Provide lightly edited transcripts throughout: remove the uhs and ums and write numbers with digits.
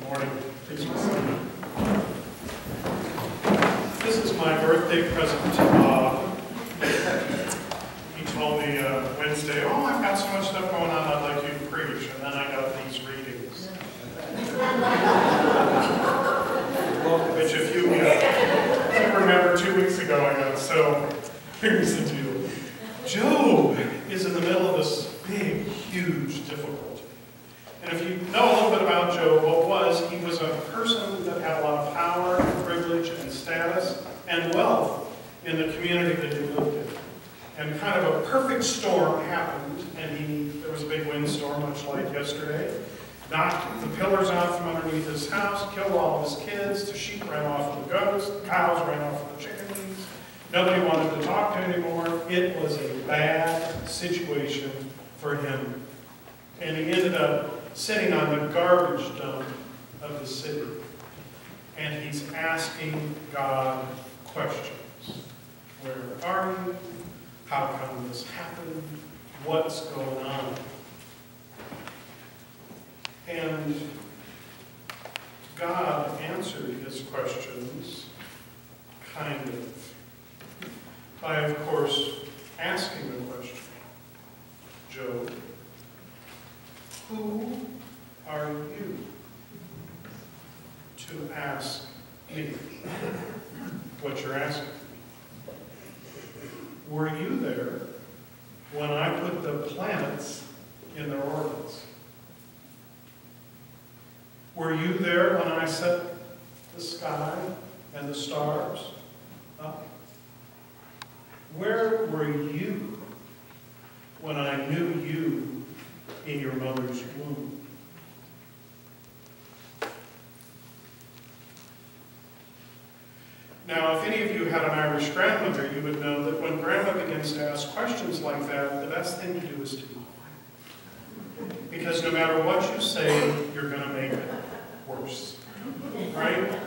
morning. Please be seated. This is my birthday present. He told me Wednesday, oh, I've got so much stuff going on I'd like you to preach. And then I got these readings. Which if you remember 2 weeks ago, I got, so here's the deal. Job is in the middle of this big, huge difficulty. And if you know a little bit about Job, he was a person that had a lot of power, and privilege, and status, and wealth in the community that he lived in. And kind of a perfect storm happened, and there was a big windstorm, much like yesterday. Knocked the pillars out from underneath his house, killed all of his kids, the sheep ran off with the goats, the cows ran off with the chickens. Nobody wanted to talk to him anymore. It was a bad situation for him. And he ended up sitting on the garbage dump of the city. And he's asking God questions. Where are you? How come this happened? What's going on? And God answered his questions, kind of, by, of course, asking the question, Job, who are you to ask me what you're asking? Were you there when I put the planets in their orbits? Were you there when I set the sky and the stars up? Where were you when I knew you in your mother's womb? Now, if any of you had an Irish grandmother, you would know that when grandma begins to ask questions like that, the best thing to do is to be quiet. Because no matter what you say, you're going to make it worse. Right?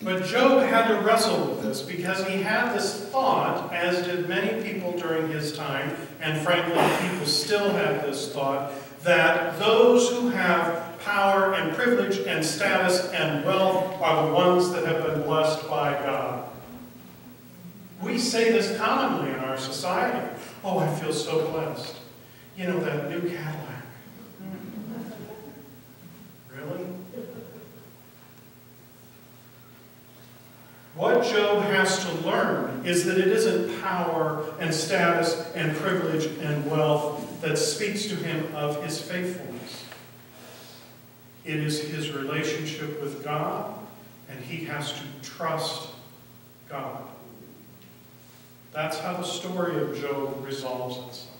But Job had to wrestle with this because he had this thought, as did many people during his time, and frankly, people still have this thought, that those who have power and privilege and status and wealth are the ones that have been blessed by God. We say this commonly in our society. Oh, I feel so blessed. You know, that new Cadillac. Really? What Job has to learn is that it isn't power and status and privilege and wealth that speaks to him of his faithfulness. It is his relationship with God, and he has to trust God. That's how the story of Job resolves itself.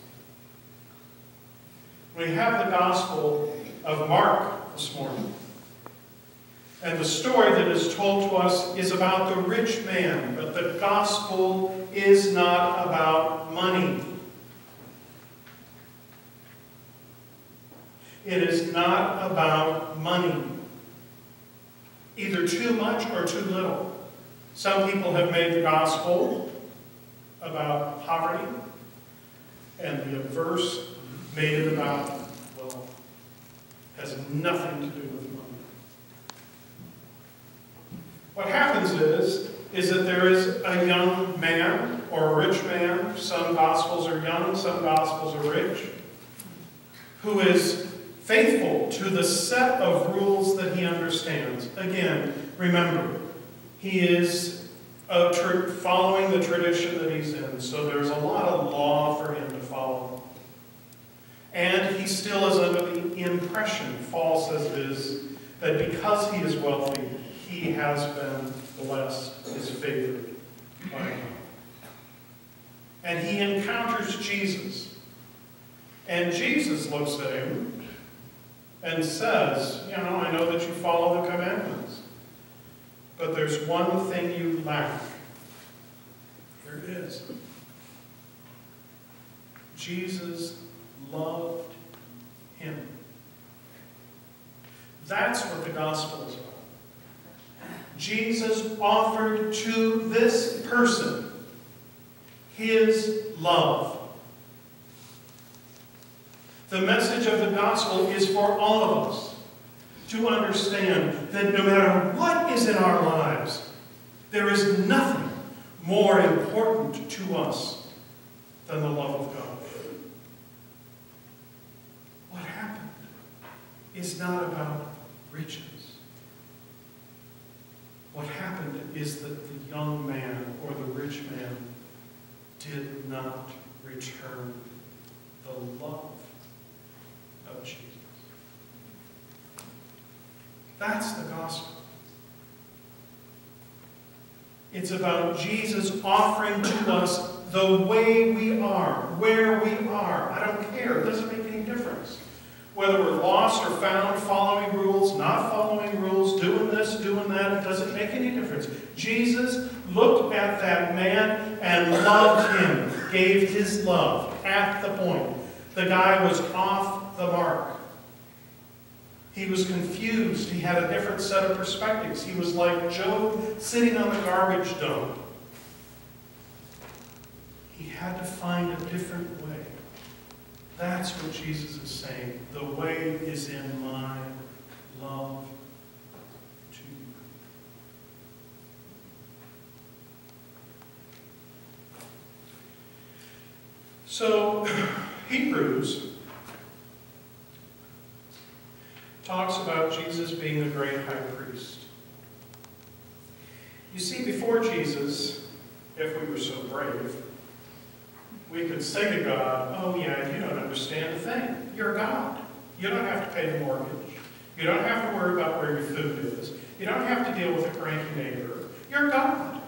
We have the Gospel of Mark this morning. And the story that is told to us is about the rich man, but the Gospel is not about money. It is not about money. Either too much or too little. Some people have made the Gospel about poverty, and the verse made it about, well, has nothing to do with money. What happens is that there is a young man or a rich man, some Gospels are young, some Gospels are rich, who is faithful to the set of rules that he understands. Again, remember, he is following the tradition that he's in, so there's a lot of law for him to follow. And he still is under the impression, false as it is, that because he is wealthy, he has been blessed, is favored by God. And he encounters Jesus. And Jesus looks at him and says, you know, I know that you follow the commandments, but there's one thing you lack. Here it is. Jesus loved him. That's what the gospel is about. Jesus offered to this person his love. The message of the gospel is for all of us. to understand that no matter what is in our lives, there is nothing more important to us than the love of God. What happened is not about riches. What happened is that the young man or the rich man did not return the love of Jesus. That's the gospel. It's about Jesus offering to us the way we are, where we are. I don't care. It doesn't make any difference. Whether we're lost or found, following rules, not following rules, doing this, doing that, it doesn't make any difference. Jesus looked at that man and loved him, gave his love at the point. The guy was off the mark. He was confused. He had a different set of perspectives. He was like Job sitting on the garbage dump. He had to find a different way. That's what Jesus is saying. The way is in my love to you. So, Hebrews talks about Jesus being the great high priest. You see, before Jesus, if we were so brave, we could say to God, oh yeah, you don't understand a thing. You're God. You don't have to pay the mortgage. You don't have to worry about where your food is. You don't have to deal with a cranky neighbor. You're God.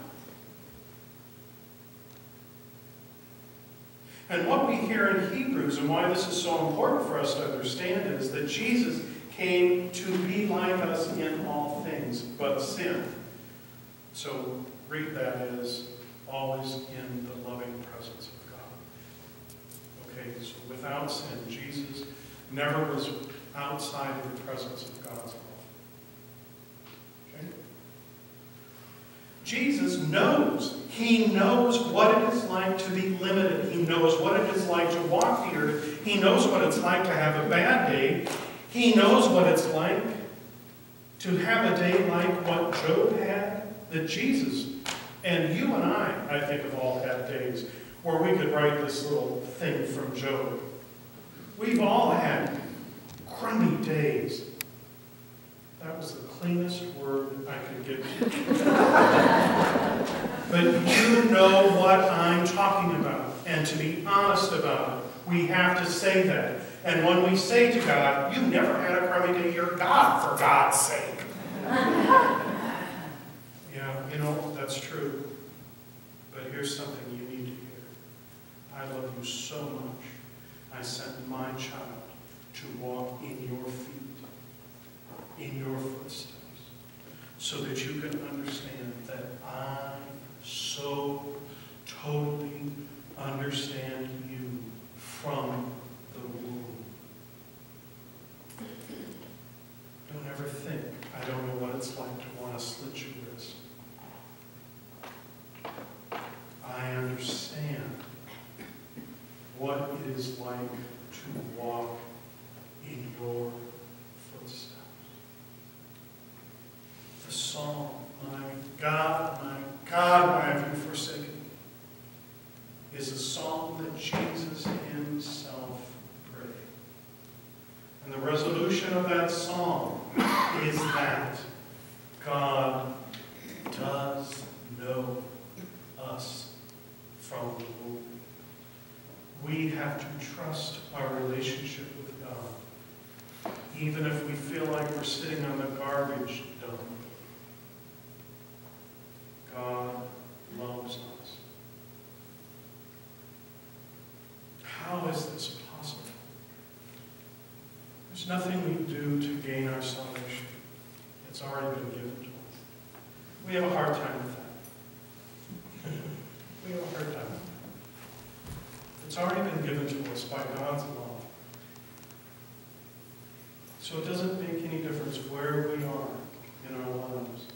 And what we hear in Hebrews, and why this is so important for us to understand, is that Jesus came to be like us in all things but sin. So read that as always in the loving presence of God. Okay, so without sin, Jesus never was outside of the presence of God's love. Okay? Jesus knows. He knows what it is like to be limited. He knows what it is like to walk the earth. He knows what it's like to have a bad day. He knows what it's like to have a day like what Job had, that Jesus, and you and I think, have all had days where we could write this little thing from Job. We've all had crummy days. That was the cleanest word I could give you. But you know what I'm talking about. And to be honest about it, we have to say that. And when we say to God, you never had a crummy day, you're God, for God's sake. Yeah, you know, that's true. But here's something you need to hear. I love you so much, I sent my child to walk in your feet, in your footsteps, so that you can understand that I so totally understand you from the womb. Don't ever think, I don't know what it's like to want to slit your wrist. I understand what it is like to walk in your footsteps. The song, my God, why have you forsaken me, is a song that Jesus himself prayed. And the resolution of that song is that God does know us from the womb. We have to trust our relationship with God, even if we feel like we're sitting on the garbage dump. God loves us. How is this possible? There's nothing we do to gain our salvation. It's already been given to us. We have a hard time with that. We have a hard time. It's already been given to us by God's love. So it doesn't make any difference where we are in our lives.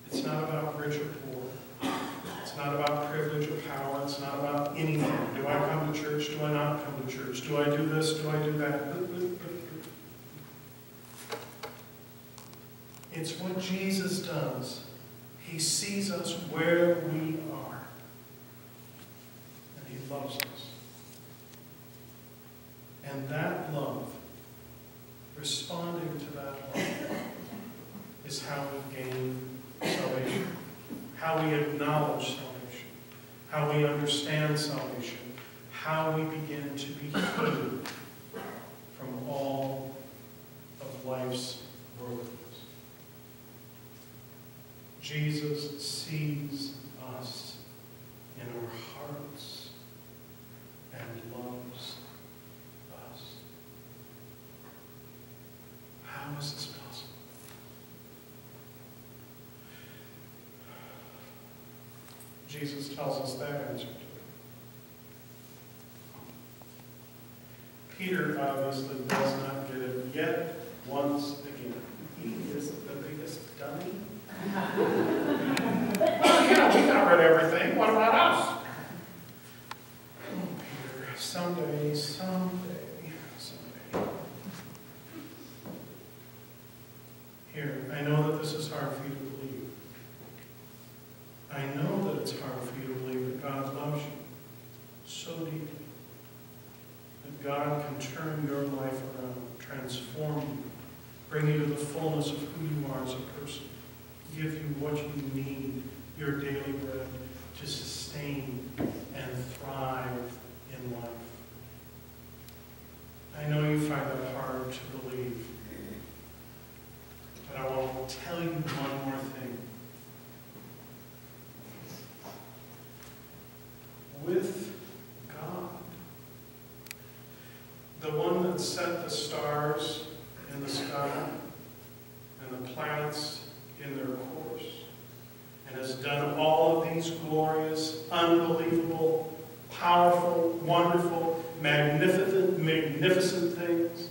It's not about rich or poor. It's not about privilege or power. It's not about anything. Do I come to church? Do I not come to church? Do I do this? Do I do that? It's what Jesus does. He sees us where we are. And he loves us. And that love, responding to that love, is how we gain salvation. How we acknowledge salvation. How we understand salvation. How we begin to be healed from all of life's brokenness. Jesus sees us in our hearts and loves us. How is this possible? Jesus tells us that answer to it. Peter obviously does not get it yet once again. He is the biggest dummy. Well, yeah, we covered everything. What about us? Oh, Peter, someday. Here, I know that this is hard for you to believe. I know that it's hard for you to believe that God loves you so deeply. That God can turn your life around, transform you, bring you to the fullness of who you are as a person, give you what you need, your daily bread, to sustain and thrive in life. I know you find that hard to believe, but I want to tell you one more thing. With God, the one that set the stars in the sky and the planets in their course, and has done all of these glorious, unbelievable, powerful, wonderful, magnificent things,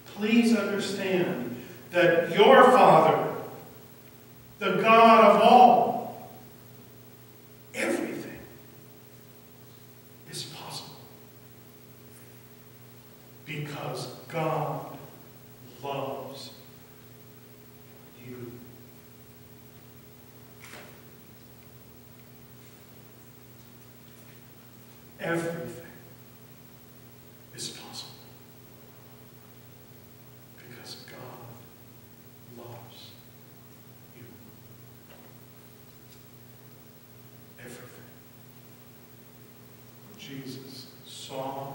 please understand that your Father, the God of all, everything is possible. Because God loves you. Everything is possible. Because God loves you. Everything. Jesus saw